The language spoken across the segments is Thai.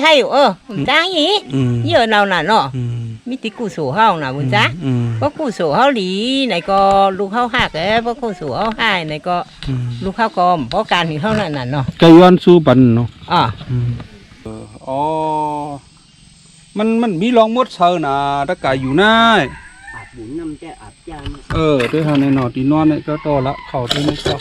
ให้อยู่จ้างอีเยอะเราน่ะเนาะมีติกูสู่เฮาน่ะบุญจ้าเพราะกูสู่เฮาหลีไหนก็ลูกเฮาหักเพราะกูสู่เฮาหายไหนก็ลูกเฮากอมเพราะการที่เฮานั่นน่ะเนาะไก่ย้อนสู้ปันเนาะอ๋อมันมีรองมดเซอร์น่ะตะกายอยู่น่าอาบบุญน้ำแก่อาบจานด้วยทางในหนอตีนอนเนี่ยก็ต่อละเข้าที่ไม่ชอบ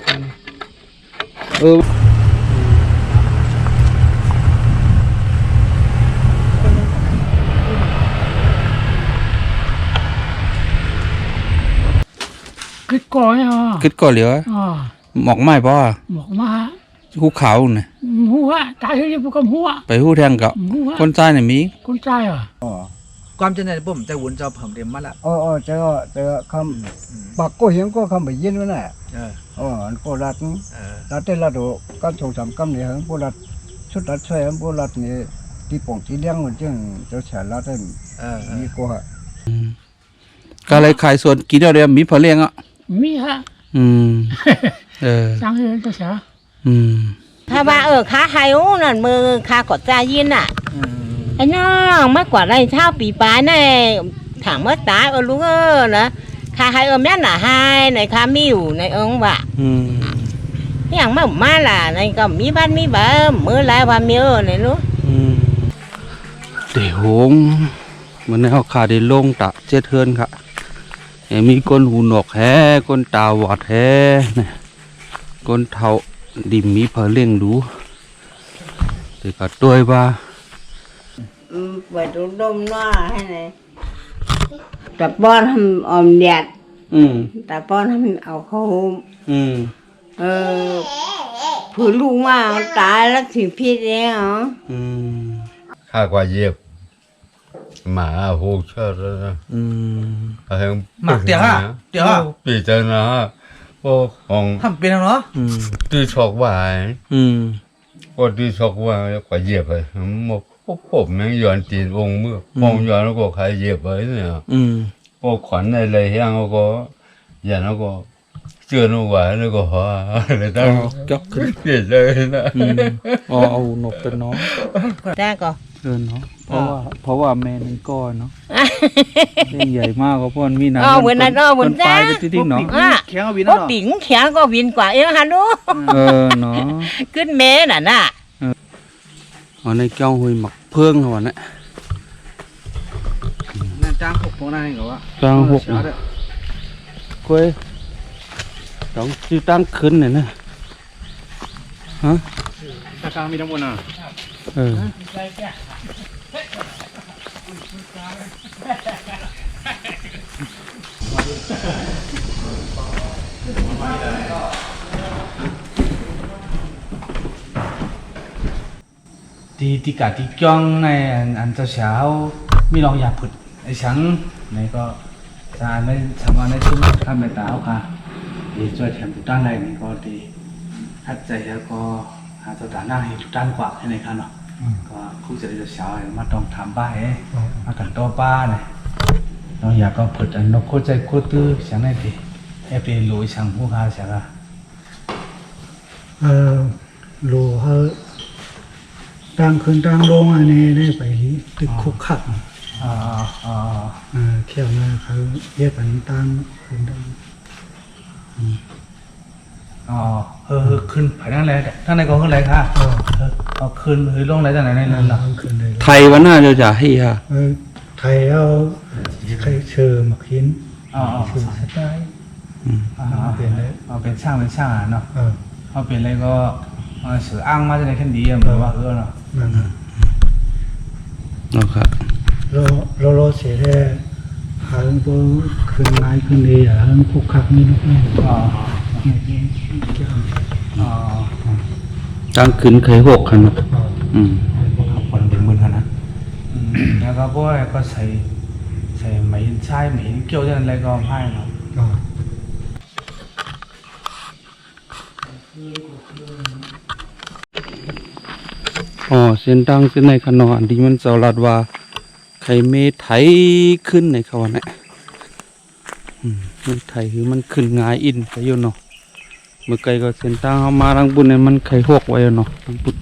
คิดก่อนอ่ะคิดก่อนเหลือหมอกไม้ป่ะหมอกมาหูเขาเนี่ยหัวตายที่พวกหัวไปหูแทงกับคนใจเนี่ยมีคนใจอ่ะความจริงเนี่ยผมจะวนจะผมเต็มมาละเจอคำปากก็เห็นก็คำไปยินวะน่ะก็รัดเต้นรัดก็ถูกสามคำเนี่ยพวกรัดชุดรัดช่วยพวกรัดเนี่ยที่ป่องที่เลี้ยงมันจึงจะแฉรัดได้มีกว่าก็เลยขายส่วนกินเดียวมีพอเลี้ยงอ่ะมีฮะสร้างเงินจะเสียถ้าว่าค้าไฮโอ้นั่นมือค้ากดใจยินอ่ะไอ้น้องมากกว่าไรเท่าปีปลายนี่ถามเมื่อตายรู้นะค้าไฮแม่หน่ะไฮในค้ามีอยู่ในว่ะอย่างเมื่อมาล่ะในก็มีบ้านมีบ้านมือไรว่ามีในรู้เดี๋ยวเหมือนในเขาขาได้ลงตะเจ็ดเทือนค่ะมีก้นหูหนวกแฮ่ก้นตาหวอดแฮ่เนี่ยก้นเท้าดิมมีเพลเลี้ยงดูแต่ก็ตัวว่าไปดูดมน้าให้ไหนแต่ป้อนทำอมแดดแต่ป้อนทำเอาเข้าหุมผืนลูกมาตายแล้วถึงพิษเองเหรอข้ากว่าเย็บหมาหูเชิดแล้วนะหมักเดี๋ยวปีเจนะพวกของทำเป็นเนาะตีชอกวายพวกตีชอกวายกว่าเย็บเลยพวกผมยังย้อนตีนวงเมื่อมองย้อนแล้วก็ใครเย็บไว้เนี่ยพวกขวัญอะไรยังก็อย่างนั้นก็เชื่อหนูไว้แล้วก็หาอะไรตั้งก็ขึ้นเปลี่ยนเลยนะเอาหนกเป็นน้องได้ก็เนาะเพราะว่าแม่นั่นก้อนเนาะเล่นใหญ่มากก็พ่อมีน้ำเหมือนนั่นเหมือนจ้าติ๊งเนาะแข็งก็วินเนาะปิ่งแข็งก็วินกว่าเองฮะลูกเนาะขึ้นแม่น่ะในเจ้าหุยหมักเพิ่งหัวเนี่ยจ้างหกพวกนั้นเหรอวะจ้างหกคุยต้องชื่อตั้งขึ้นเนี่ยนะฮะตากลางมีทั้งหมดน่ะที่กาที่จ้องในอันเช้ามีลองอยากผุดไอ้ฉันในก็จะในสามวันในชุ่มข้ามไปตาเอาค่ะดีช่วยแถมทุกด้านเลยนี่ก็ดีทัดใจแล้วก็หาตัวด่านหน้าให้ทุกด้านกว่าให้ในค่ะเนาะก็คู่จะได้เช้ามาต้องทำบ้ามากันตัวป้าเนี่ยลองอยากก็ผุดอันนกโคใจโคตื้อฉันได้ดีให้ไปลุยช่างผู้ค้าเสียละรู้เขาตั้งขึ้นตั้งลงอันนี้ได้ไปตึกคุกขัดเที่ยวมาเขาเย็บอันตั้งขึ้นตั้งขึ้นไปนั่นแหละท่านในกองขึ้นอะไรค่ะเอาขึ้นหรือลงอะไรจากไหนในนั้นล่ะไทยวันหน้าจะให้ค่ะไทยเอาใครเชิญมาคินชื่อสไตล์เป็นเลยเอาเป็นช่างเนาะเอาเป็นอะไรก็เสืออ้างมาจากไหนแค่ดีเหมือนว่าเนาะครับเราเสียได้หาตัวคืนไม้คืนดีหาคุกคักนี่ลูกนี่ตั้งขึ้นเคยหกคันคนเป็นมือขนาดแล้วก็พวกก็ใส่ไหมใช่ไหมเกี่ยวกับอะไรก็ให้เนาะเส้นตั้งเส้นในขนอนที่มันเจ้าลัดว่าใครเมไถขึ้นในเขาเนี่ยมันไถคือมันขึ้นง่ายอินไปอยู่เนาะเมื่อไกลก็เส้นตั้งเอามาทางบุญเนี่ยมันไข่หกไว้เนาะทางบุญ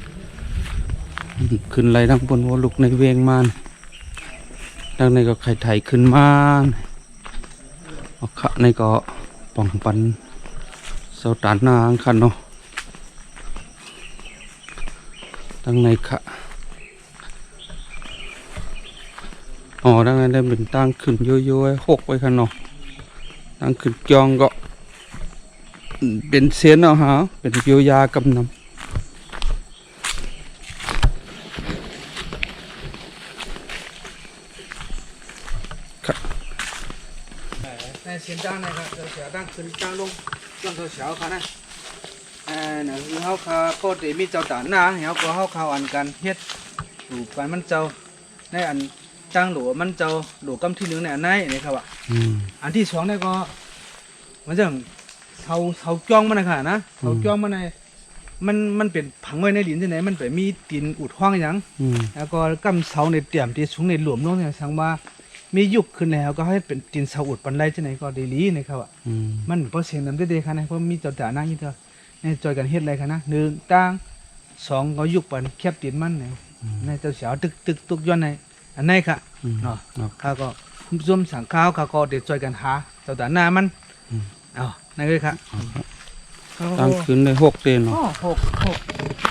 ขึ้นไรทั้งบนหัวลูกในเวงมานดังในก็ไข่ไถขึ้นมาขะในก็ป่องปันเสาตานนาอังคันเนาะดังในขะดังในได้เป็นตั้งขึ้นโยๆหกไว้คันเนาะตั้งขึ้นจองก็เป็นเสียนเนาะฮะเป็นเยียวยากำนำในเสียนจ้างนะครับเสียตั้งขึ้นจ้างลงจ้างเสียวค่ะนะเนี่ยคือเขาคาโคตรมีเจ้าตาหน้าเขาก็เขาเขาอันกันเฮ็ดดูกันมันเจ้าในอันจ้างหลวมันเจ้าหลวกำที่หนึ่งเนี่ยอันไหนนี่ครับอันที่สองเนี่ยก็มันจะเขาจ้องมันนะค่ะนะเขาจ้องมันในมันเป็นผังไว้ในดินที่ไหนมันไปมีดินอุดห้องอย่างแล้วก็กำเสาในเตี่ยมที่สูงในหลวมลงเนี่ยสังว่ามียุคขึ้นแล้วก็ให้เป็นดินเสาอุดปันไรที่ไหนก็ดีลีนะครับมันเพราะเสียงนั้นได้ค่ะนะเพราะมีเจ้าตาหน้าอยู่เถอะในจอยกันเฮ็ดอะไรค่ะนะหนึ่งตั้งสองก็ยุคปันแคบดินมันเนี่ยในเจ้าเสียวตึกตุกย้อนในอันไหนค่ะเนาะข้าก็ร่วมสั่งข้าวข้าก็เดี๋ยวจอยกันหาเจ้าตาหน้ามันนั่นเลยค่ะ ตั้งขึ้นได้หกเต็นเนาะ หก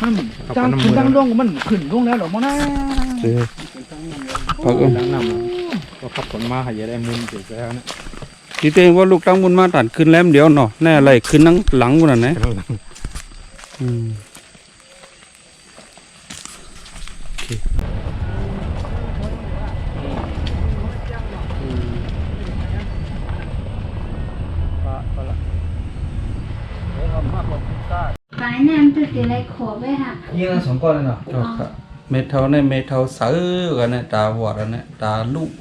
มันจ้างขึ้นตั้งลงมันขึ้นลงแล้วหรอมั้งนะ พอก็ ดังนำก็ขับผลมาหายได้มุนเสียแล้วนะ ที่เต็งว่าลูกตั้งบุญมาตัดขึ้นแล้วเดี๋ยวเนาะแน่อะไรขึ้นนั่งหลังบุญน่ะนะไปเนี่ยมันจะตีอะไรขอไปฮะ ยิงสองก้อนเลยเนาะ เมทัลในเมทัลเสือกันเนี่ยตาหัวกันเนี่ยตาลูก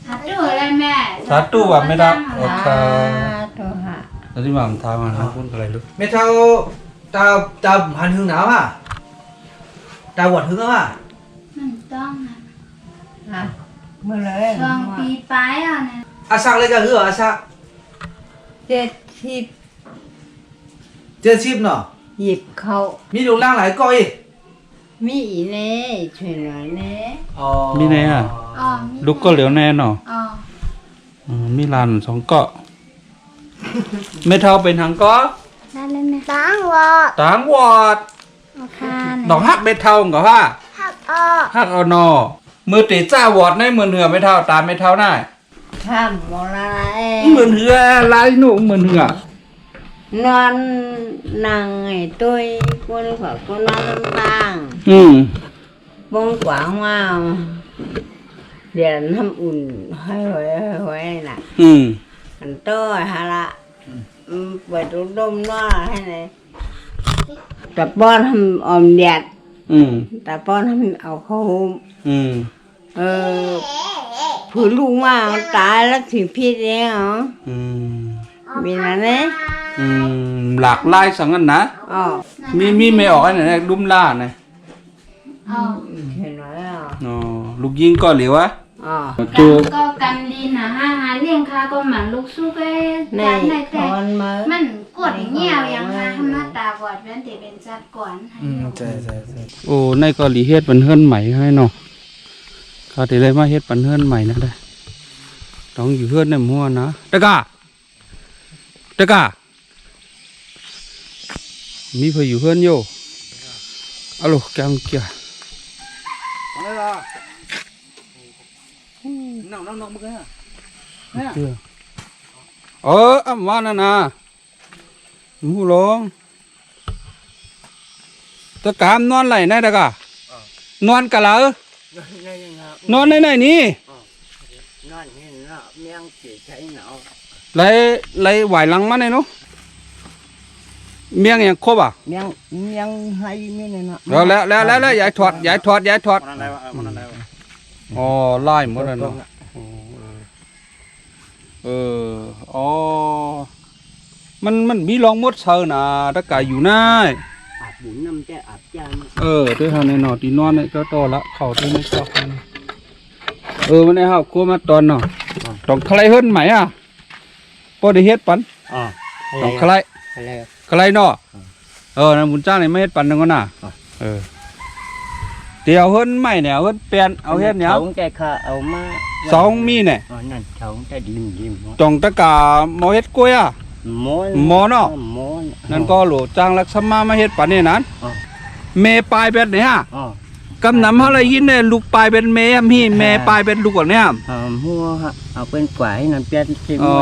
สาธุอะไรแม่ สาธุว่าไม่ได้โอเค ตัวฮะ แล้วที่มาทางมันพูดอะไรลูก ไม่เท่าตาหันหึงหนาวฮะตาหวัดหึงอ่ะ มันต้องฮะ เมื่อไร ช่วงปีปลายอ่ะเนี่ย อาซักเลยก็คืออาซัก 70 70เนาะ หยิบเขา มีลูกล่างหลายก้อย มีอีเน่ช่วยหน่อยเน่ มีไหนอ่ะ อ๋อ ลูกก็เหลียวแน่เนาะ อ๋อ มีลานสองเกาะเมทัลเป็นทางเกาะ นั่นเลยแม่ตั้งวอด ต่างวอด โอเค ดอกฮักเมทัลก็ว่า หักออก ฮักเอานอมือตีจ้าวอดในมือเหนือเมทัลตามเมทัลได้ ทำมรณะเอง เหมือนเหือลายหนูเหมือนเหือน อนนั่งไอ้ตุ้ยคนขอคนนอนต่าง บงกว่างว่าเดี๋ยวทำอุ่นให้ไว้น่ะอันโต้ฮะละเปิดตุ้ดมน้อให้เลยแต่ป้อนทำออมเดียดแต่ป้อนทำเอาเข้าหุมผืนลูกมาตายแล้วถึงพี่เองเหรอมีนะเนี่ย หลากลายสังกันนะ อ๋อ มีไม่ออกไอ้ไหนดุมล่าไง อ๋อ เห็นไหมอ่ะ อ๋อลูกยิงก็เหลียวะ อ๋อ ตัว ก็กำดินนะหาเลี้ยงข้าก็หมันลูกสู้ไป ใน จัดใน ค แต่ อนมา มันกดเงี้ยวอย่างฮะมาตาบอดเป็นแต่เป็นจัดก่อน ใช่ โอ้ในเกาหลีเฮ็ดเป็นเฮือนใหม่ให้เนาะเขาที่เลยมาเฮ็ดเป็นเฮือนใหม่นะได้ต้องอยู่เฮือนในหัวนะตะกามีเพื่ออยู่เฮือนโยอะโลแกงเกีย อะไรล่ะน้องมึงอ่ะ อ้ำว่านั่นนะหูหลงตะกามนอนไหลได้ตะกานอนกะเหลอนอนไหนนี่ นอนนี่เนาะเมียงจีใช้เนาะ ไหลไหวหลังมาไหนเนาะเมียงอย่างครบอ่ะ เมียงให้มีเนาะ แล้วยายถอด มันอะไรวะมันอะไรวะ อ๋อไล่หมดแล้วเนาะอ๋อมันมีรองมดเชอน่ะตะกาอยู่น่าย อาบบุญน้ำแก่อาบยา ด้วยทางในนอที่นอนเนี่ยก็ต่อละเข่าที่ไม่ชอบมันได้เฮากลัวมาตอนเนาะต้องใครเฮิรนไหมอ่ะพอได้เฮ็ดปันต้องใครเนาะนั่นบุญจ้างนี่ไม่เฮ็ดปันนึงก็น่ะ เดี๋ยวเฮิรนใหม่เนี่ยเฮิรนเปลี่ยนเอาเฮ็ดเนี่ย Sống chạy khá ấu mà สองมีเนี่ย Nè sống chạy đìm จองตะกาหมอเฮ็ดกล้วยอ่ะ Món Món à? Món นั่นก็โหลจ้างลักษมามาเฮ็ดปานนี้นั้นเมปลายเป็นเนี่ย กำนำเฮาเลยยินเนี่ยลูกปลายเป็นเมพี่แม่ปลายเป็นลูกก่อนเนี่ย Mua Ở bên quải nè Bên trên อ๋อ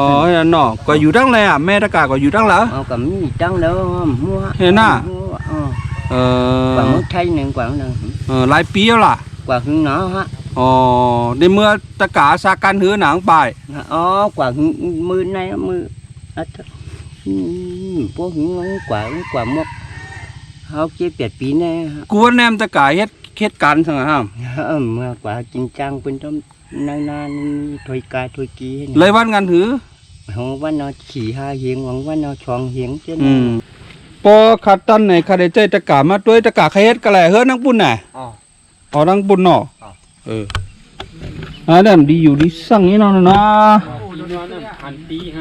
เนาะก็อยู่ทั้งเลยอ่ะแม่ตะกาก็อยู่ทั้งแล้ว Cầm gì trắng đâu Mua Thế nào? Quả mất thay nè quả nè หลายปีแล้วล่ะ Quả hứng nó ha อ๋อในเมื่อตะกาสากันหือหนังไป Quả hứng mưa này mưa Bố hứng quả mốc Háo chế biệt bí nè กวนแนมตะกาเฮ็ดกันสังหาม Quả chính trang bên trong Năng thôi ca thôi ký เลยวันกันหือ Không văn nó chỉ hai hiếng Không văn nó choàng hiếng chứ พอขัดตันไหนขัดได้ใจตะกามาด้วยตะกาใครเฮ็ดกะแหล่เฮือนังปุ่นน่ะอ๋อนังปุ่นเนาะนั่นดีอยู่ดีสั่งนี่เนาะนะ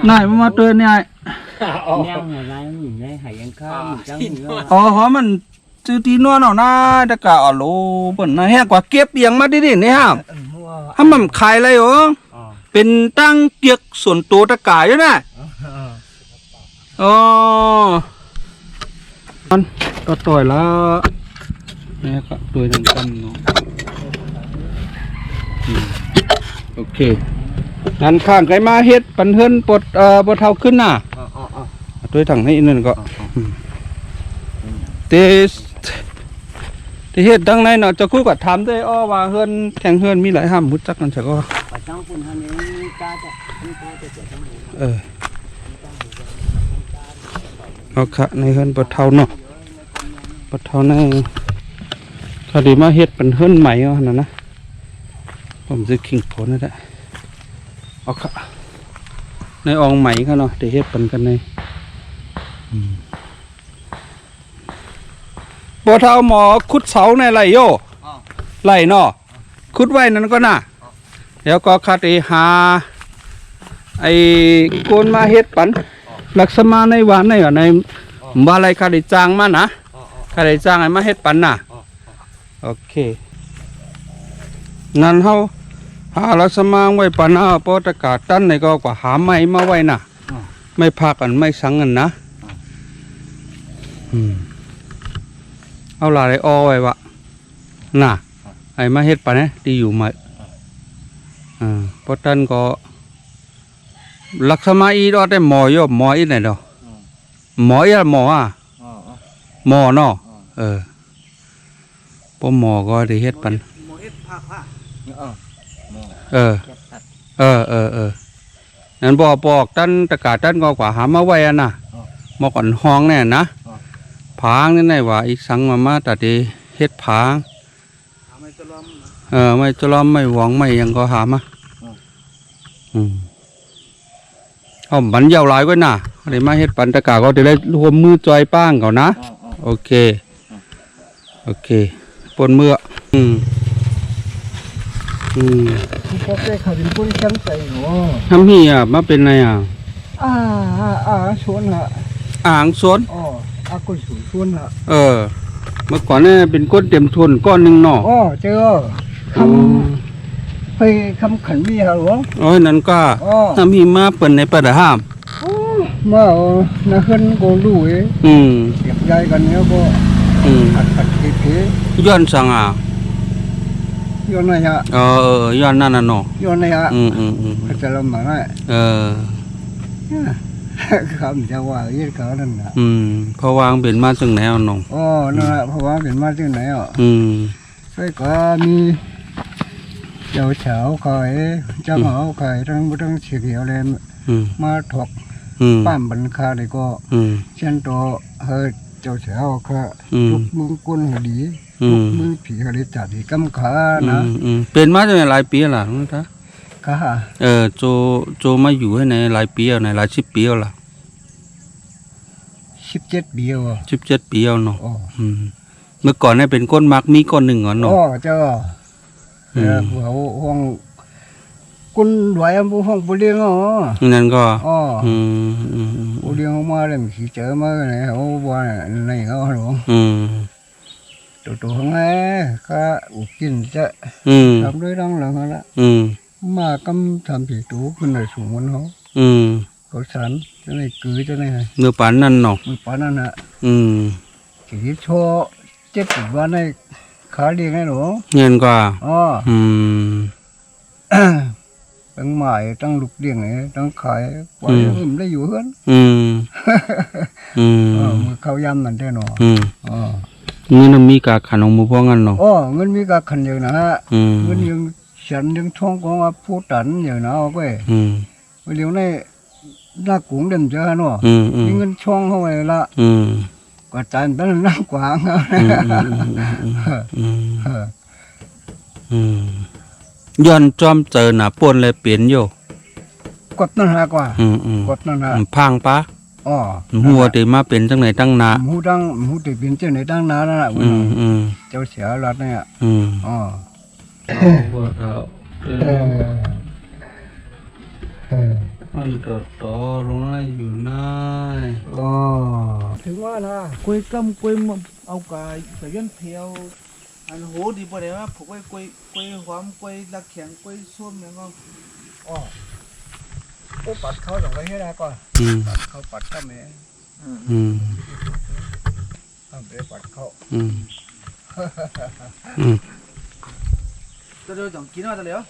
นายมาตัวเนี่ย Ngang là lại Nhìn đây hãy ăn khá Mình trắng nữa อ๋อหอมันจื้อตีนัวเนาะนะตะกาอ๋อโลเปิ้นนะแฮกว่าเก็บเอียงมาดินี่ฮะถ้ามันขายอะไรเหรอเป็นตั้งเกียกส่วนตัวตะกาอยู่นะอ๋อมันก็ต่อยแล้วแม่ก็ตัวนึงกันเนาะโอเคงั้นข้างไกมาเฮ็ดปันเฮิรนปลดเท่าขึ้นน่ะด้วยถังให้นั่นก็เตเฮ็ดดังในเนาะจะคู่กับถามได้อ้อว่าเฮิรนแข่งเฮิรนมีหลายห้ามรู้จักกันซะก็ Ở trong phun hơn đến ca chạy เอาค่ะในเฮิรนปลดเท่าเนาะปลดเท่าในคดีมาเฮ็ดเป็นเฮิรนใหม่เอาหั่นนะผมจะขิงผลนั่นแหละเอาค่ะในอองใหม่เขาเนาะเดี๋ยวเฮ็ดเป็นกันในปลดเท่าหมอขุดเสาในไรโยไรเนาะขุดไว้นั่นก็น่ะแล้วก็คดีหาไอ้โกนมาเฮ็ดปันลักษณะในวันในว่าในบ่อะไรคดีจ้างมานะคดีจ้างให้มาเฮ็ดปันน่ะโอเคงั้นเฮาหาลักษณะไว้ปันเอาปตะกาตั้นในก็กว่าหาไม้มาไว้น่ะไม่พากันไม่สังกันนะเอาหลายอ้อไว้วะน่ะไอ้มาเฮ็ดปันเนี่ยดีอยู่ไหมปตันก็ลักษณะอีดอได้หมอยอหมออีไหนดอกหมออีหมออ่ะหมอเนาะพอหมอก็ได้เฮ็ดปันนั่นบอกตั้นตะกาตั้นก็กว่าหามาไว้อ่ะนะหมอก่อนห้องแน่นะผางนี่ไหนว่าอีสังมาแต่ดีเฮ็ดผางไม่จะล้อมไม่หวังไม่ยังก็หามาเอาบันยาวหลายไว้น่ะได้มาเฮ็ดปันตะกาก็ได้รวมมือจอยป้างเขานะโอเคปนมือก็ได้ขาดินปุ้ยช้ำใจหนู ทำพี่มาเป็นไงชวนละ อ่างสวน ก็ชวนละเมื่อก่อนเนี่ยเป็นก้นเต็มทนก้อนหนึ่งเนาะเจอคำขันมีฮะหลวงนั่นก็ทำพี่มาเปิดในประดาห้ามมานาขึ้นก็รู้เก็บใจกันเนี้ยก็อัดเทย้อนสังย้อนไหนฮะย้อนนั่นน่ะเนาะย้อนไหนฮะจะลำบากไหมคำจะว่าเยอะเกินนั่นนะเพราะวางเป็นมาจึงไหนอ่ะน้องนั่นแหละเพราะว่าเป็นมาจึงไหนอ่ะใช่ก็มีเจ้าเฉาคอยเจ้าเหาคอยทั้งเฉียวเลยมาถกป้ามบันคาเลยก็เช่นตัวเจ้าเฉาค่ะลูกมือก้นดีลูกมือผีเขาได้จัดที่กำขานะเป็นมาจึงหลายปีแล้วน้องท่าค่ะโจมาอยู่ให้ในหลายปีในหลาย10 ปีแล้ว17 ปีอ่ะ17 ปีแล้วเนาะเมื่อก่อนเนี่ยเป็นก้นมักมีก้อนหนึ่งก่อนเนาะเจ้าเขาห้องกุนรวยอันบุห้องบุเรียงนั่นก็บุเรียงมาเลยมีเจอมาไหนเขาว่าไหนเขาหรอ ตัวของไอ้ก็อุกินจะทำด้วยร่างหลังละมากำทำผีตัวขึ้นในสูงมันเขาเขาสันจะไหนกือจะไหน เนื้อปานนั่นเนาะ มือปานนั่นน่ะที่โชว์เจ็บปวดว่าในขาเรียงไงหนู เงินกว่า อ๋อตั้งหมายตั้งลูกเลี้ยงไงตั้งขายปล่อยได้อยู่เฮือนมือเขายำนั่นได้หนอเงินมีกาขันของมือพ่องันเนาะเงินมีกาขันอย่างนะเงินยังฉันยังท่องของผู้ตันอย่างนะเอาไปเดี๋ยวนี้หน้ากุ้งเดิมเจอเนาะมีเงินช่องเข้าไปละกว่าจานเป็นนั่งกวางย้อนจอมเจอหนาป่วนเลยเปลี่ยนอยู่กดนั่นฮะกว่ากดนั่นฮะพังปะหัวตีมาเป็นจังไหนตั้งนาหูตีเป็นจังไหนตั้งนาแล้วนะเจ้าเสียรัดเนี่ยมันต่อลงไล่อยู่นายถึงว่านะกล้วยกำกล้วยเอากายใส่ยันเพียวอันโหดีประเดี๋ยวผูกไว้กล้วยหอมกล้วยลักแข็งกล้วยส้มอย่างก็ก็ปัดเขาอย่างไรให้ได้ก่อนปัดเขาปัดข้าแม่ทำไปปัดเขาจะเดี๋ยวจังกินว่าจะเหลียว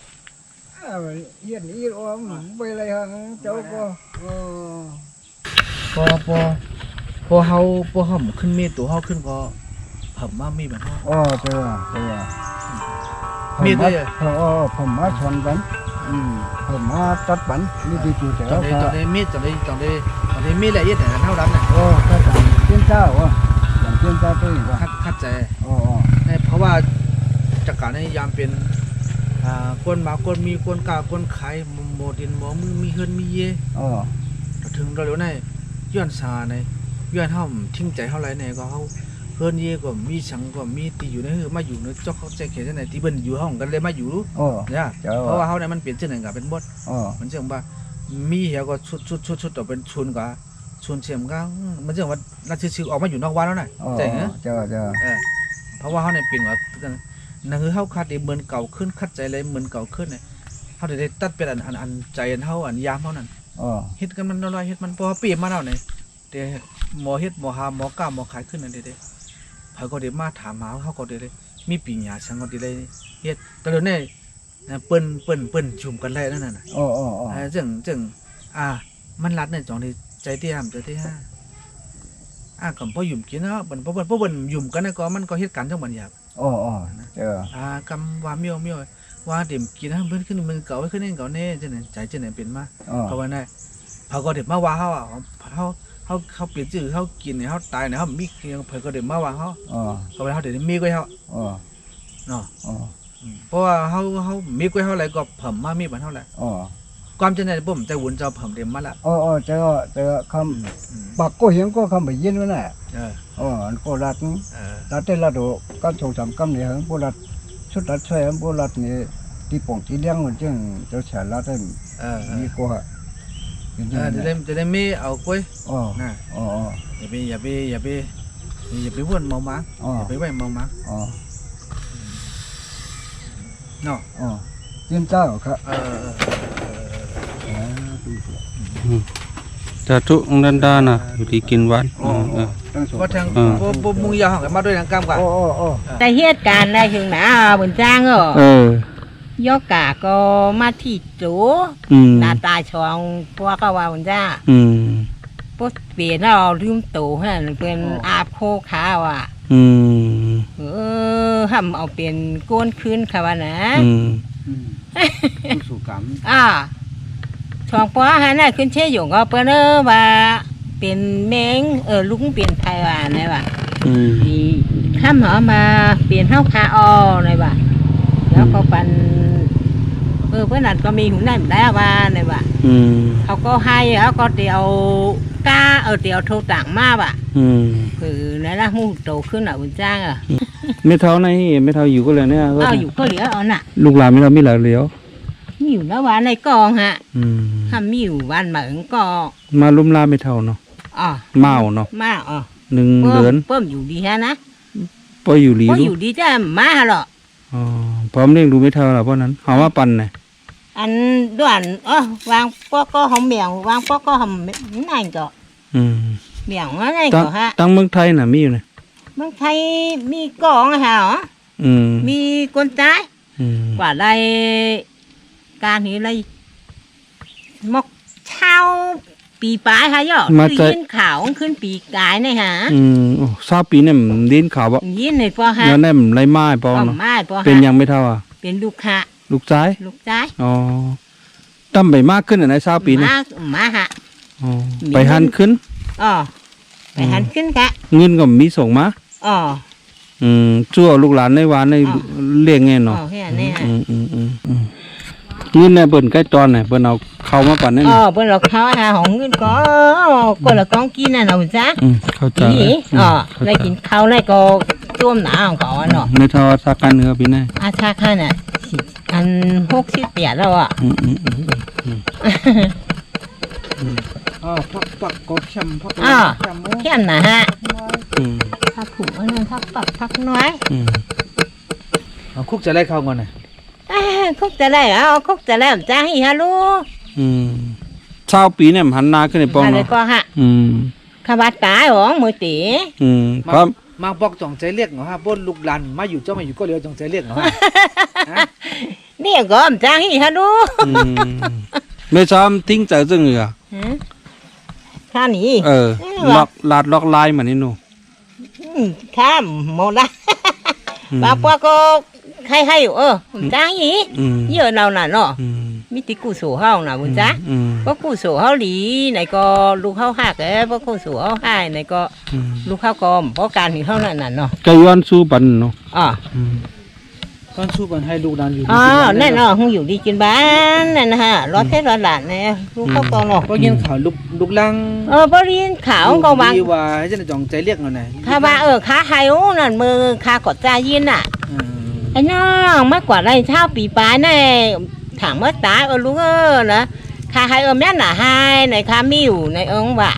เย็นนี้ว่าไปอะไรฮะเจ้าก็พอเฮาขึ้นมีตัวเฮาขึ้นก็ผมมามีแบบเขาเจอมีด้วยผมมาชนกันผมมาตัดบันนี่ดีจุดแต่ตอนนี้มีตอนนี้มีอะไรเยอะแต่เท่านั้นน่ะก็ต่างเจ้าเจ้าอย่างเจ้าตัวอีกว่าคัดใจเพราะว่าจากการในยามเป็นก้นมาก้นมีก้นกาก้นไข่โมดินหมอมือมีเฮือนมีเย่ถึงเราเดี๋ยวนี้ย้อนซาในย้อนเฮาทิ้งใจเฮาไรในก็เฮาเฮือนเย่ก็มีสังก็มีตีอยู่ในคือมาอยู่ในเจ้าเขาใจเขียนไหนที่เบิ่นอยู่ห้องกันเลยมาอยู่เนี่ยเพราะว่าเฮาเนี่ยมันเปลี่ยนชื่อหนึ่งกับเป็นบดมันเชื่อว่ามีเหี่ยวก็ชุดต่อเป็นชุนกับชุนเชียมก็มันเชื่อว่านักชื่อออกมาอยู่นอกวัดแล้วน่ะใจเหรอเพราะว่าเฮาเนี่ยเปลี่ยนกับนั่นคือเฮาคัดเหมือนเก่าขึ้นคัดใจเลยเหมือนเก่าขึ้นเนี่ยเฮาได้ตัดเป็นอันใจเฮาอันยามเฮานั่นเฮ็ดกันมันน้อยเฮ็ดมันพอเปลี่ยนมาแล้วเนี่ยเดี๋ยวหมอเฮ็ดหมอหาหมอกล้าหมอขายขึ้นนั่นเด้เพิ่นก็ได้มาถามหาเฮาก็ได้มีปีญาสังก็ได้เฮ็ดแต่เดี๋ยวนี้เปิ้นชุมกันได้นั่นน่ะจึงมันรัดเนี่ยจองที่ใจที่ห้ามใจที่ห้าก็บ่ยุ่มกินเนาะบ่ยุ่มกันก็มันก็เฮ็ดกันจังบัดหยาบกำว่าเมียวว่าเดี๋ยวกินนะเพิ่นขึ้นมือเก่าไว้ขึ้นเองเก่าแน่จังไหนใจจังไหนเป็นมาเพราะว่าได้เขาก็เดี๋ยวมาว่าเขาเปลี่ยนชื่อเขากินเนี่ยเขาตายเนี่ยเขามีเพิ่นก็เดี๋ยวมาว่าเขาไปเขาเดี๋ยวมีกล้วยเขาเนาะเพราะว่าเขามีกล้วยเขาอะไรก็เพิ่มมามีบันเท่าไหร่ความจังไหนผมใจวุ่นจะเพิ่มเต็มมาละเจอคำปากก็เห็นก็คำไปยินวะน่ะอันโบราณได้ละดูก็ชงสามกำเนี่ยโบราณชุดรัดช่วยโบราณนี่ที่ป่งที่เลี้ยงมันจึงเจ้าเฉลาได้มีกว่าจะได้ไม่เอากล้วยนะอย่าไปวนเมามังอย่าไปไหวเมามังเนาะเยี่ยมเจ้าครับจะทุกนันดานะอยู่ที่กินวันก็ทางมุงยาของกันมาด้วยทางกรรมกันแต่เหตุการณ์ในถึงหนาบนจ้างยกกาก็มาที่จูหน้าตาช่องพวกก็ว่าบนจ้าปุ๊บเปลี่ยนเราลืมตู่ฮะเป็นอาบโคขาว่ะทำเอาเป็นก้นคืนค่ะวะนะสู่กรรมช่องป้อฮะน่ะขึ้นเชี่ยอยู่ก็เปิ้นว่าเป็นแมงลุงเปลี่ยนไทยว่าไหนวะข้ามหอมาเปลี่ยนเท้าคาอไหนวะแล้วก็ปันเพื่อนนั่นก็มีหุ่นได้เหมือนได้ว่าไหนวะเขาก็ให้แล้วก็เดี๋ยวก้าเดี๋ยวโทรต่างมาว่ะคือนั่นละมูโตขึ้นอ่ะคุณจ้างไม่เท่าไหนไม่เท่าอยู่ก็เลยเนี่ยอยู่ก็เหลือเอาน่ะลูกหลานไม่เท่ามีหลายเหลียวมีอยู่แล้วว่าในกองฮะทำมีอยู่วันเหมือนก็มาลุ่มลาไม่เท่าเนาะเมาเนาะเมา1 เดือนเพิ่มอยู่ดีฮะนะ ปออยู่ลี บ่ ลู อยู่ดีจ้ะมาหรอก อ๋อพร้อมเลี้ยงดูไม่เท่าหรอเพราะนั้นหาว่าปันน่ะ อันด่วนวางปอกก็หอมเหมียงวางปอกก็หอมนั่นก็ อืม เหมียงอะไร ตั้ง ก็ฮะ ตั้งเมืองไทยน่ะมีอยู่นะ เมืองไทยมีกองอะฮะ อืม มีคนตาย อืม กว่าได้การนี้เลยมกเช่าปีปลายฮะย่อคือยินข่าวขึ้นปีกายนี่ฮะ อืมโอ้ทราบปีเนี่ยมันดินขาวบ่ ยินในปอฮะ แล้วแน่มไรไม้ปอ ก็ เนาะ ไม่ปอฮะ เป็นยังไม่เท่าอ่ะ เป็นลูกฮะ ลูกซ้าย ลูกจ้าย อ๋อตั้มไปมากขึ้นอ่ะในทราบปีเนี่ย มาฮะ อ๋อไปหันขึ้น อ๋อไปหันขึ้นกะ เงินก็มีส่งมา อ๋อ ชั่วลูกหลานในวานใน อ๋อ เลี้ยงไง อ๋อ เนาะ แค่นี้ฮะ เงินในเบิ่นใกล้ตอนไหนเบิ่นเอาเข้ามาปั่นนั่น อ๋ น่ะ อเพิ่นเราเข้าหาของเงินก็ละกองกินน่ะเนาะจ้ะ เข้าใจ นี่ แล้ว อ๋อ เข้าใจ ได้กินข้าวได้ก็ต้มหนาของเขาอะเนาะ ไม่เท่าสักกันเนื้อปีหน้า อาชาค่าน่ะอัน68แล้วอ่ะ ปักก็เข้มพัก อ๋อ เข้ม เข้มนะฮะ อืม พักผูอันนั้นพักปักพักน้อย อืม เอาคุกจะไล่เข้าก่อนน่ะ คุกจะได้คุกจะได้จ้าให้ฮะลูก ชาวปีเนี่ยมันหันหนาขึ้นในป้อง อะไร เนาะ ก็ฮะ อืม ขบัดตายหรอมือตี เพราะ มาบอกจ่องใจเรียกเหรอฮะบนลูกหลานมาอยู่เจ้ามาอยู่ก็เรียกจ่องใจเรียกเหรอฮะ นี่ก็จ้าให้ฮะลูก ไม่ซ้ำทิ้งใจซึ่งเหรอ ข้านี่ ล็อกลายมันนี่หนู ข้ามหมดละบางปอก็ให้อยู่จ้าให้เยอะเราน่ะเนาะมีติกูสู่เฮาน่ะบุญจ้าก็กูสู่เฮาหลีไหนก็ลูกเฮาหักเพราะกูสู่เฮาให้ไหนก็ลูกเฮากอมเพราะการที่เฮานั่นน่ะเนาะ ก็ย้อนสู้ปันเนาะ ก้อนสู้กันให้ลูกหลานอยู่ อ๋อแน่นอนคงอยู่ดีกินบ้านนั่นนะฮะรถเทศรถหลานเนี่ยลูกเฮากอมเนาะ ก็ยินข่าวลูกลัง บ่เรียนขาวก็วาง ดีว่าให้เจ้าจ่องใจเรียกเหรอน่ะ ข้าว่าข้าไฮโอนั่นมือข้ากดใจยินน่ะไอ้น้องมากกว่าไรเช่าปีปลายนี่ถามเมื่อตายลูกนะข้าไฮแม่น่ะไฮในข้ามีอยู่ในว่ะ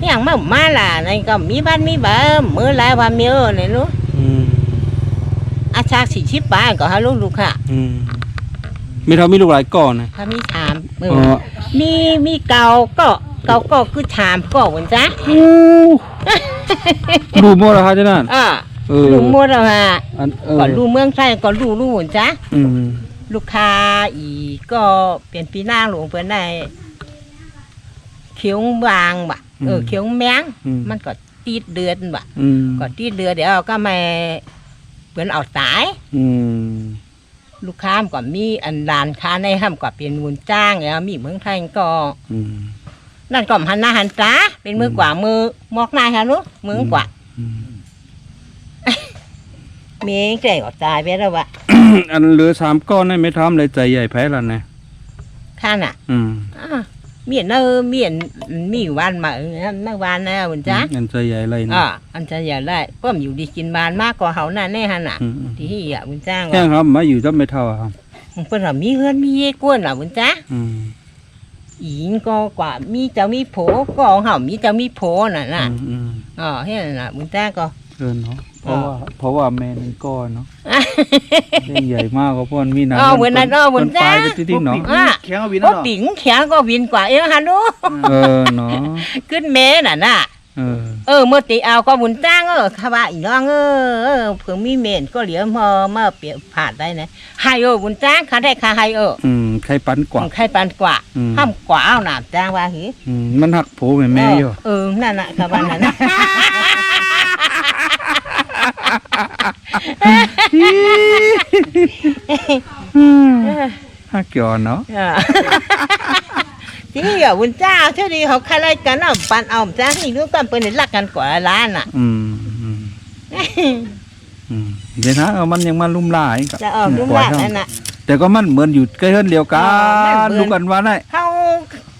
อย่างมาล่ะในก็มีบ้านมีบ้านมือไรว่ามีในลูกอาชา40 ปลายก็ฮะลูกค่ะ ไม่เท่ามีลูกหลายก่อนนะ ถ้ามีถามมีเก่าก็คือถามก็เหมือนจ้ะ ดูหมดแล้วฮะเจ้านั่น ลูกมดอะฮะ ก่ ก็ลูกเมืองไทยก็ลูกเหมือนจ้ะ อืม ลูกค้าอีก็เป็นปีหน้าหลวงเพิ่นได้เขียวบางบะเขียวแมงมันก็ตีดเดือนบะก็ตีดเดือนเดี๋ยวก็มาเพิ่นเอาสาย ลูกค้าก็มีอันร้านค้าในห้ามก็เป็นมูลจ้างแล้วมีเมืองไทยก็นั่นก็หันหน้าหันตาเป็นมือกว่ามือมอกหน้าฮะลูกมือกว่าเมียแก่ก็ตายไปแล้ววะ อันเหลือ3 ก้อนนี่ไม่ทำเลยใจใหญ่แพ้แล้วนะ ข้าน่ะเมียนมีวันมานักวันนะบุญจ้า อันใจใหญ่อะไรนะ อันจะอย่าได้ก็อยู่ดีกินบานมากกว่าเขาน่ะแน่ฮะน่ะที่บุญจ้า แค่ครับมาอยู่จะไม่เท่าครับ เพิ่นว่ามีเฮือนมีเยกวนล่ะบุญจ้าอีนก็กว่ามีเจ้ามีโผก็เฮามีเจ้ามีโผน่ะเฮ็ดน่ะบุญจ้าก็ เนาะเพราะว่าแม่นึงก้อนเนาะเล่นใหญ่มากก็พ่นมีน้ำ เหมือนนั้นเหมือนจ้า ไปทิ้งเนาะ แข็งเอาวิน ก็ เนาะ ปิ่งแข็งก็วินกว่าฮะลูก เนาะ ขึ้นแม่น่ะเมื่อตีเอาก็บุญจ้างข้าว่าอีน้องเพิ่งมีเมนก็เหลือมาเปลี่ยนผ่านได้นะให้บุญจ้างข้าได้ข้าให้ใครปันกว่า ใครปันกว่าห้ามกว่าเอาหนามจ้างว่าหือ มันหักโผแม่อยู่ นั่นน่ะข้าว่านั่นน่ะหักเกี่ยวเนาะ ที่บุญจ้าเท่าดีเขาใครไล่กันเอาปันเอาจ้างนี่รู้กันเป็นรักกันกว่าล้านน่ะ เดี๋ยวนะมันยังมันลุ่มล่าอีก จะออกรุ่มล่านั่นน่ะ แต่ก็มันเหมือนอยู่ใกล้เฮือนเดียวกันลูกกันว่าได้ เขา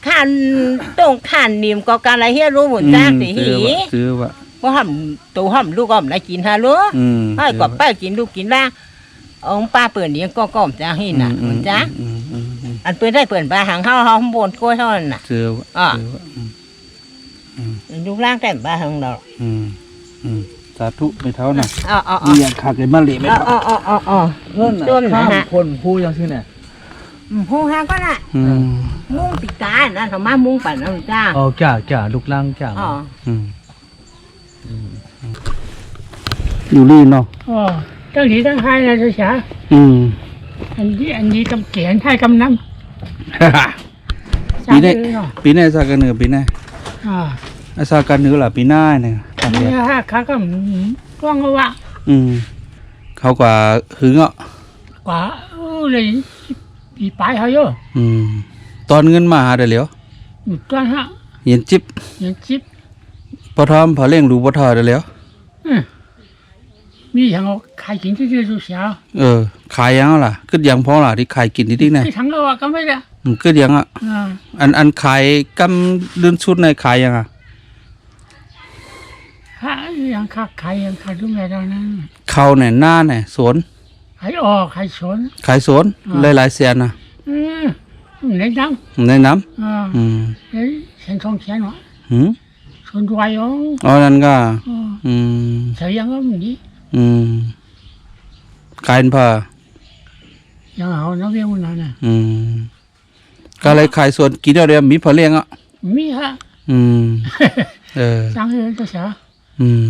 ขันตรงขันนิ่มก็การอะไรเฮียรู้บุญจ้าสิหี ซื้อว่า ว่าห้ามตัวห้ามลูกก็ไม่กินฮะลูกให้ก็ป้ากินลูกกินล่างองป้าเปิดเลี้ยงก็จ้าให้น่ะบุญจ้าอันเปิดได้เปิดปลาหางเขาบนกล้วยเท่านั้นน่ะ ซื้อว่า ลูกล่างแต่ปลาหางเรา สาธุไม่เท่าน่ะ อ๋อ มีอย่างขาดเลยมาเหลไม่เท่า อ๋อ เพิ่นน่ะ ต้นนะ ข้าม ฮะ คนผู้ยังชื่อเนี่ย หูฮาก็น่ะ อืม มุ้งปีกานะเขามามุ้งปั่นน้ำจ้า อ๋อจ้าลูกลังจ้า อ๋อ อืมอยู่นี่เนาะ อ๋อตั้งทีตั้งให้นะจ๊ะจ๋า อืม อันนี้กำเขียนให้กำน้ำ ปีนี้ เนาะ ปีนี้สากันเหนือปีนี้ อ่า สากันเหนือล่ะปีหน้าเนี่ยครับ นี่ฮะข้าก็ว่างว่า อืมเขากว่าหึงอ่ะ กว่าเลยปีปลายเขาเยอะ อืมตอนเงินมาหาได้แล้ว อยู่ตัวฮะ เย็นจิ๊บ ยังจิบ พอทอมพอเล่งรู้พอทอได้แล้ว มีอย่างเอาใครกินที่ดูเสีย ขายยังล่ะกึดยังพอล่ะที่ขายกินนิดๆนะ ที่ทั้งเราก็ไม่ได้ กึดยังอ่ะ อ่า อันขายกำลื่นชุดในขายยังอ่ะ ฮะยังขาใครยังขาดูแลเรานั้น เขาเนี่ยหน้าเนี่ยสวน ใครออกใครสน ขายสวนหลายๆแสนนะ ในน้ ในน้ ำอ่า ำอืม เฮ้ยเสียงทองเสียงวะ หืม สนรวยอ๋อ อ๋อนั่นก็ อืม เสียยังก็มันดี อืมขายผ้า ยังเอาน้ำเบี้ยมันนั่นน่ะ อืมก็เลยขายสวนกินเดียวมีพอเลี้ยงอ่ะ มีฮะ อืม สร้างให้ตัวเสีย อืม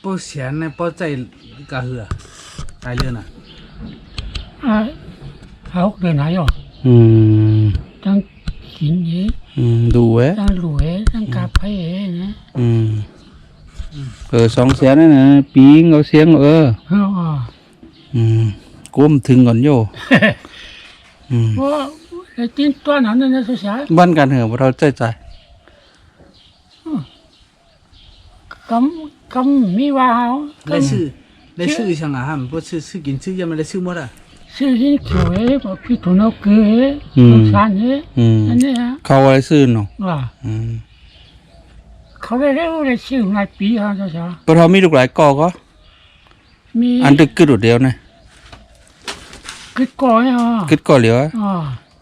ผู้เสียนเนี่ยป้อใจกะเหือตายเรื่องน่ะ เขาเดินหายอ่ะ อืม ตั้งกินเยอะ ดูเว้ย ตั้งรวยตั้งกาบให้นะ 2แสนนั่นนะปีงเอาเสียงอ๋อ ก้มถึงก่อนโย เพราะไอ้ตีนตัวนั้นนะตัวเสีย บ้านกันเหรอเราใจ กำมีว่าเขา ได้ชื่อช่างอาหารป้อชื่อกินชื่อยังไม่ได้ชื่อหมดอ่ะ ซื้อหินเขียวเอ๋บอกพี่ถุนเอาเกลือสงสารเอ๋อันนี้ฮะ เขาอะไรซื้อเนาะ ว่าเขาได้เรียกว่าได้ชื่อหลายปีฮะตัวเสีย ปะทอมีลูกหลายกอก็ มี อันตึกกึดเดียวนะ กึดก่อยฮะ กึดก่อเหลียว อ๋อ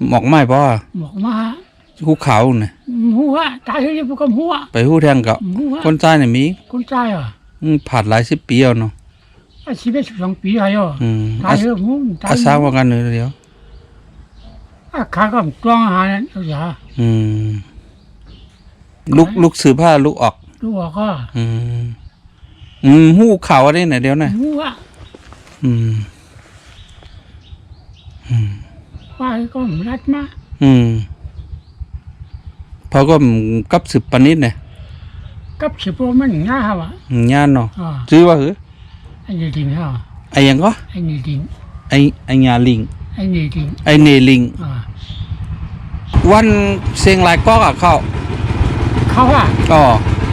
หมอกไม้ป่ะ บอกมา หูขาวน่ะ หัวตายเลยพวกกับหัว ไปหูแทงกับ หัว คนใจเนี่ยมี คนใจอ่ะ ผ่านหลาย10 ปีแล้วเนาะ 12 ปีอายุตายแล้วมึงตาย อาสร้างว่ากันเลยเดียว ข้าก็จ้องหาเนี่ยตัวเสีย ลูกซื้อผ้าลูกออก ดูว่าก็ หูขาวอะไรเนี่ยเดียวนะ หัว ว่าก็รัดมา พอก็กับสืบปนิดเนี่ย กับสิบโลมันง่ายว่ะ ย่านเนาะ อ่า ซื้อว่าหือ ไอ้นี่ดินฮะ ไอ้ยังก็ ไอ้นี่ดิน ไอ้ยาลิง ไอ้นี่ดิน ไอ้เนลิง อ่า วันเสียงหลายกอกอ่ะเข้า เขาอ่ะ อ๋อ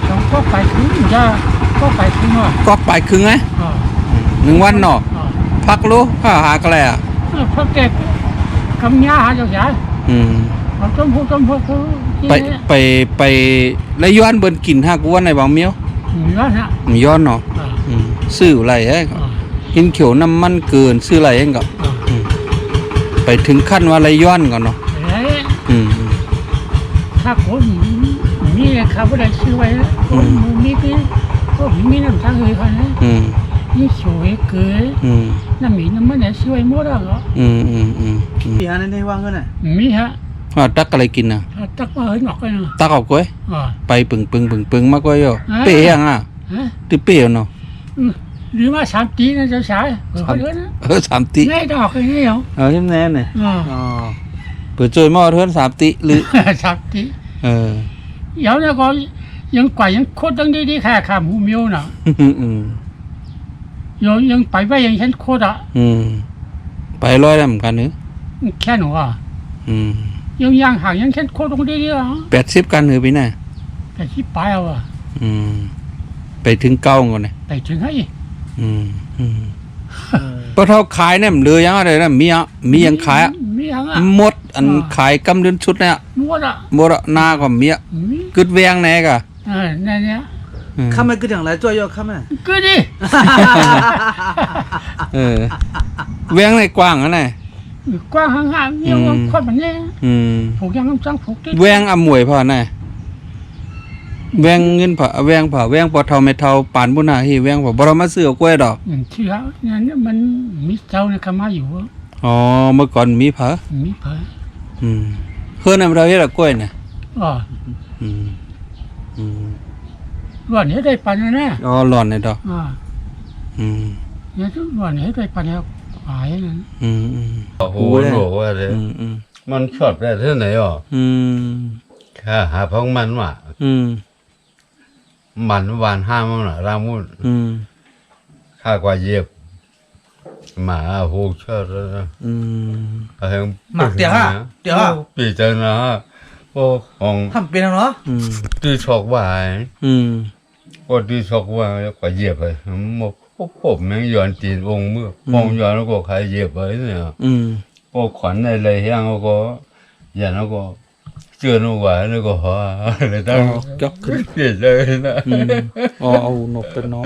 ต้องก็ไปถึงจะก็ไปถึงว่ะ กอกไปครึ่งไง อ่า 1 วันเนาะ อ่า พักรู้หากอะไรอ่ะ เพราะเด็กกำยาหาตัวเสีย เขาต้มพวกเขา ไปแล้วย้อนเบิ่นกินหากวันในบางเมียว เหนือนะ มันย้อนเนาะ อ่า ซื้ออะไรเอ้ย อ่า กินเขียวน้ำมันเกินซื้ออะไรเองก็ อ่า ไปถึงขั้นว่าไรย้อนก่อนเนาะ แล้ว อืม ถ้าคนมีเขาไม่ได้ซื้อไว้นะคนมีก็มีน้ำทางเลยเขานะ อืม นี่สวยเกิน อืม น้ำมีน้ำมันเนี่ยสวยหมดแล้วเหรอ ปีฮันนี่ว่างกันน่ะ มีฮะ ตักอะไรกินน่ะ ตักมาเห็นหรอกกันนะ ตักเอาก้อย อ่า ไปปึงมากก้อยโยเป๋ยังอ่ะ ฮะ ติเป๋เนาะ หรือว่า3 ปีนะเจ้าชายเขาเดินนะ 3 ติ ง่ายดอกกันนี่เหรอ ใช่แน่เนี่ย อ่า เปิดจอยหม้อเทือน3 ติหรือ 3 ปี เออ เดี๋ยวเนี่ยก็ยังกว่ายังโคตรตั้งดีๆแค่ข้ามหูมิวน่ะ ยังไปไว้ยังฉันโคตรอ่ะ ไปร้อยแล้วเหมือนกันเนอะ แค่หนูอ่ะ ยังห่างยังฉันโคตรตรงดีๆอ่ะ 80กันเหรอพี่น่ะ แต่ที่ไปเอาอ่ะ ไปถึง9ก่อนเนี่ย ไปถึงให้ เพราะเท่าขายเนี่ยมันเลยยังอะไรนะมียังขายอ่ะ มียังอ่ะ หมดอันขายกำเดือนชุดเนี่ย หมดอ่ะ หมดอ่ะหน้าก็มีอ่ะ มี กึดแวงแน่กะ นั่นเนี่ย ข้าไม่กึดอย่างไรจ้อยยอข้าไม่ ก็ดิ แวงในกว้างอ่ะน่ะ กว้างห่างๆยังคนแบบนี้ผูกยังต้องผูกที่ แวงอมวยพอน่ะ แวงเงินผาแวงผาแวงปอเท่าไม่เท่าปานบุญนาฮีแวงผาบ่เรามาซื้อเอากล้วยดอก เชื่อเนี่ยมันมีเจ้าเนี่ยเขามาอยู่ อ๋อเมื่อก่อนมีผา มีเผย เพื่อนนำเราเฮ็ดกล้วยน่ะ อ๋อ อืมอืม ล้วนนี้ได้ปันแน่ อ๋อหลอนนี่ดอก อ่า อืม เนี่ยล้วนนี้ได้ปันแล้วหายนั่น อืม โอ้โหบอกว่าเลย อืม มันชอบได้เท่าไหนอ่ะ อืม ข้าหาพังมันว่ะ อืม มันวานห้ามั่งน่ะรามุน อืม ข้ากว่าเย็บหมาโหชอบแล้วนะ อืม เอาให้ หมักเดี๋ยวอ่ะเดี๋ยวอ่ะ ปีจังนะโอ้ของ ทำเป็นเนาะ อืม ตื้อชอกว่า อืม ก็ตื้อชอกว่ากว่าเหยียบไปผมแม่งย้อนตีนองค์เมื่อมองย้อนแล้วก็ใครเหยียบไปเนี่ย อืม ก็ขวัญในเลยเฮียงก็อย่าแล้วก็เชื่อหนูว่าแล้วก็หาอะไรตั้ง จอกขึ้น เปลี่ยนเลยนะ อ๋อเอานกเป็นน้อง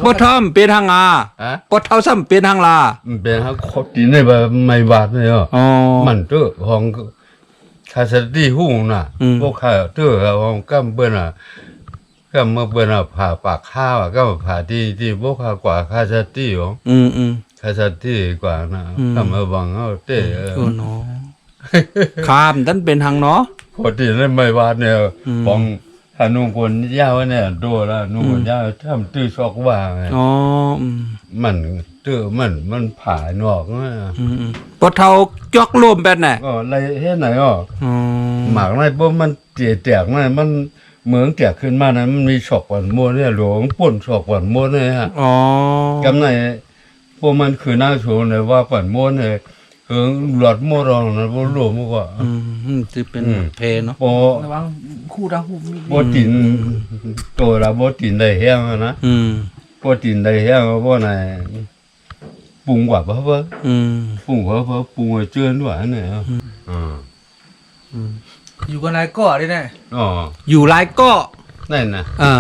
ปอทอมเป็นทางอา ฮะ ปอเท่าซ้ำเป็นทางลา มันเป็นฮักคดตีนในแบบไม่บาดเลยอ่ะ อ๋อ มันเตอของคาสติหุ่งน่ะ อืม พวกข้าเตอของกัมเปิ้นอ่ะกัมเมื่อเปิ้นอ่ะผ่าปากข้าวอ่ะก็ผ่าที่พวกข้ากว่าคาสติของ อืม คาสติกว่านะ อืม กัมเมื่อบังเอาเต้ โอ้เนาะข้ามดันเป็นทางเนาะ พอตีนในไม่บาดเนี่ย อืม ของถ้านุ่งคนยาวเนี่ยโดแล้วนุ่งคนยาวทำตื้อชอกว่าไง อ๋ออืม มันตื้อมันผ่านอกนะ ปอเท่าจอกลมแบบไหน ก็อะไรเฮ็ดไหนอ่ะ อ๋อ หมากไรปุ๊บมันเจี๋ยแตกนะมันเหมืองแตกขึ้นมานะมันมีฉอกหวานม้วนเนี่ยหลวงป่นฉอกหวานม้วนเนี่ยฮะ อ๋อก ำไหนพวกมันคือหน้าโชว์เลยว่าหวานม้วนเนี่ยคือหลอดม้วนรองนะพวกหลวงพวกว่า จะเป็นเพเนาะ โป ระวังคู่ดังหูมี โปตินตัวละโปตินได้แห้งนะ อืม โปตินได้แห้งเพราะไหนปรุงกว่าเพราะว่า อืม ปรุงเพราะปรุงเจือนหวานเนี่ยอ่า อยู่กันไหนก็ได้แน่ อ๋อ อยู่หลายเก็ นั่นนะ อ่า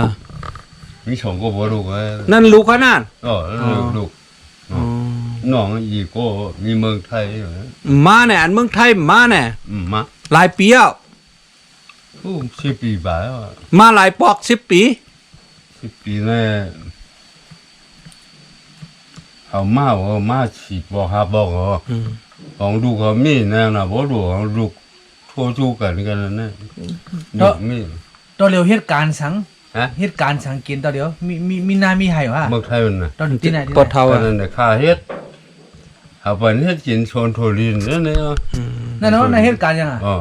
มีชงก็บ่รู้ว่า นั่นลูกขนาด อ๋อลูก น้องอีกก็มีเมืองไทยอยู่นะ มาเนี่ยอันเมืองไทยมาเนี่ย มา หลายปีแล้ว โอ้10 ปีบ่ายแล้วอะ มาหลายปอก10 ปี 10 ปีเนี่ยเอามาฉีดบอกหาบอกเหรอของลูกเขามีแน่นะบ่รู้ของลูกโทรจูกันนะลูกมี ตอนเดียวเหตุการณ์สัง ฮะ เหตุการณ์สังกินตอนเดียวมีนามีไห่วะ เมืองไทยมันน่ะ ตอนที่ไหนที่ ปอ ไหน เท่า ตอ อ่ะ นนั้นน่ะข้าเฮ็ดเอาไปเฮ็ดกินชนโทลินนั่นเนี่ย นั่นเนาะในเหตุการณ์ยังอ่ะ อ๋อ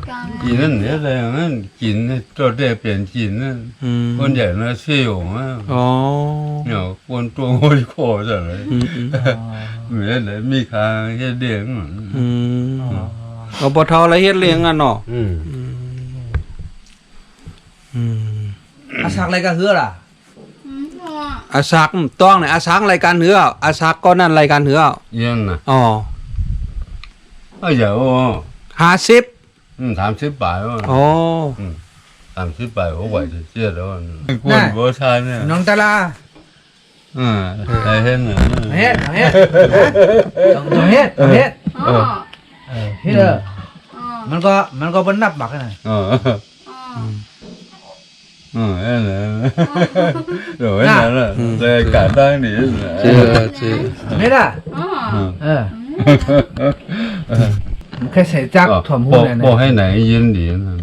กัน กินนั่นเนี่ยอะไรอย่างนั้นกินตัวได้เปลี่ยนกินนั่น คนใหญ่น่ะเสี่ยวอ่ะ อ๋อ เนี่ยคนตัวโง่คอจังเลยเหมือนเลยมีคางแค่เดียง เอาปอเท่าอะไรเฮ็ดเลี้ยงอ่ะเนาะ อาสักอะไรก็เฮือล่ะ อาซักต้องเนี่ยอาซักรายการเหืออาซักก็นั่นรายการเหือ ยังน่ะ อ๋อ อย่าโอ้ 50 30 บาทว่ะ อ๋อ 30 บาทโอ้ไหวจะเสียแล้วคนบ่ชาเนี่ย น้องตาลา ไอ้เห็นน่ะ เฮ็ดต้องเฮ็ดต้องเฮ็ด อ๋อ เฮ็ดมันก็บ่นับบักนะ อ๋อเอ้น่ะเดี๋ยวนั่นน่ะแต่การได้นี่ เจอ เฮ็ดอ่ะ อ๋อ แค่ใส่จักถ่วมหูเนี่ย บ่ให้ไหนยินดีนะ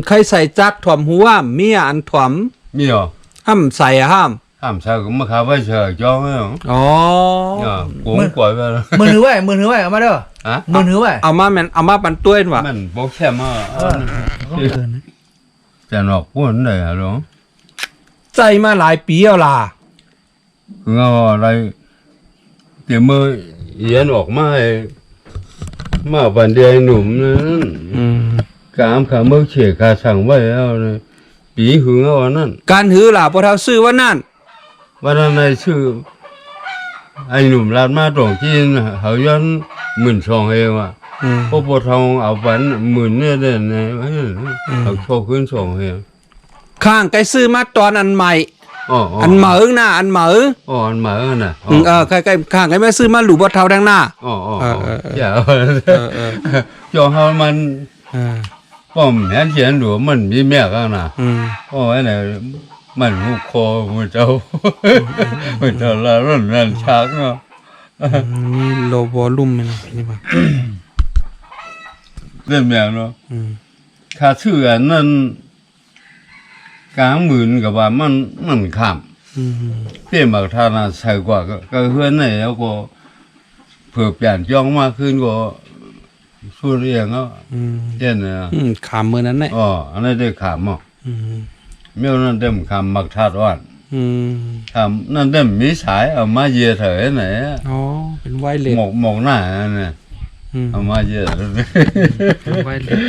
ใครใส่จักถ่วมหัวเมียอันถ่วม มีอ๋อ ห้ามใส่ห้าม ห้ามใช้ก็มาค้าไว้เฉยจ้องเหรอ อ๋อ กูกว่าไปแล้ว มือถือไว้เอามาเด้อ ฮะ มือถือไว้ เอามาปันต้วยว่ะ มันบ่แค่มาจะนอกพูดได้หรอ ใจมาหลายปีแล้วล่ะ คืออะไรเดี๋ยวมือเอียนออกมาบันเดียหนุ่มนั้นกามขาเมื่อเฉียขาสั่งไว้แล้วนะปีหึงเอาอันนั้น การหือล่ะพอเท่าซื้อว่านั่น วันนั้นในชื่อไอ้หนุ่มลาดมาตรงจีนเขาย้อน12,000เองว่ะพวกปทองเอาปัน10,000เนี่ยเด่นไงเขาโชคขึ้น2เอง ข้างไกซื้อมาตอนอันใหม่ อ๋อ อันเหมืองน่ะอันเหมือง อ๋ออันหมาน่ะ ใกล้ข้างไกไม่ซื้อมาหลูบ่เท่าดังหน้า อ๋ออย่าจองเฮามันพ ป้อมแหนเขียนดูมันมีแม่กันนะ โอ้ยเนี่ยมันหูคอมันเจ้ามันเจ้าละร้อนนั่นชักเนาะ นี่โลวอลลุ่มไหมนะพี่นี่ป่ะ เรื่องแบบเนาะค่าชื่ออันนั้นกลางหมื่นกับว่ามันข้ามเปลี่ยนบักทานาใส่กว่าก็เฮือนไหนแล้วก็เผื่อเปลี่ยนย่องมากขึ้นก็สู้เรียงก็เช่นเนี่ย ขามมือนั้นแหละ อ๋ออันนั้นได้ขามอ่ะเมื่อนั้นเต็มขามบักทาดอ่อนขามนั่นเต็มมีสายเอามาเยเถอะไหน อ๋อเป็นไวเลส หมกหน้าเนี่ยเอามาเยอะ เป็นไวเลส